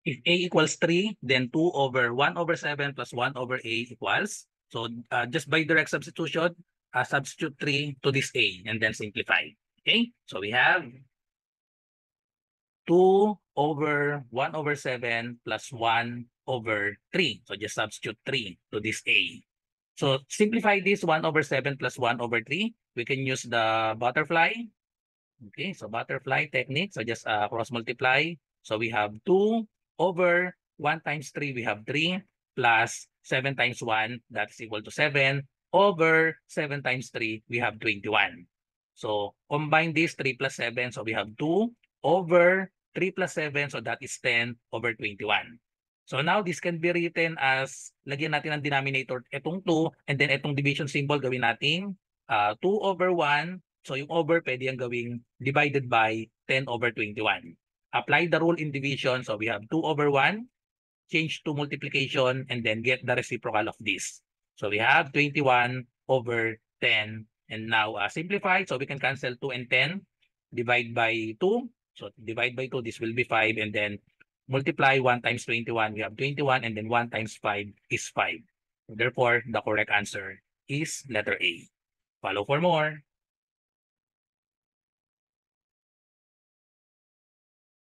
If A equals 3, then 2 over 1 over 7 plus 1 over A equals. So just by direct substitution, substitute 3 to this A and then simplify. Okay, so we have 2 over 1 over 7 plus 1 over 3. So just substitute 3 to this A. So simplify this 1 over 7 plus 1 over 3. We can use the butterfly. Okay, so butterfly technique. So just cross multiply. So we have 2 over 1 times 3, we have 3, plus 7 times 1, that's equal to 7, over 7 times 3, we have 21. So combine this 3 plus 7, so we have 2 over 3 plus 7, so that is 10 over 21. So now this can be written as, lagyan natin ang denominator, itong 2, and then itong division symbol gawin natin 2 over 1. So yung over pwede yung gawing divided by 10 over 21. Apply the rule in division. So we have 2 over 1, change to multiplication, and then get the reciprocal of this. So we have 21 over 10. And now simplify. So we can cancel 2 and 10. Divide by 2. So divide by 2, this will be 5. And then multiply 1 times 21. We have 21. And then 1 times 5 is 5. Therefore, the correct answer is letter A. Follow for more.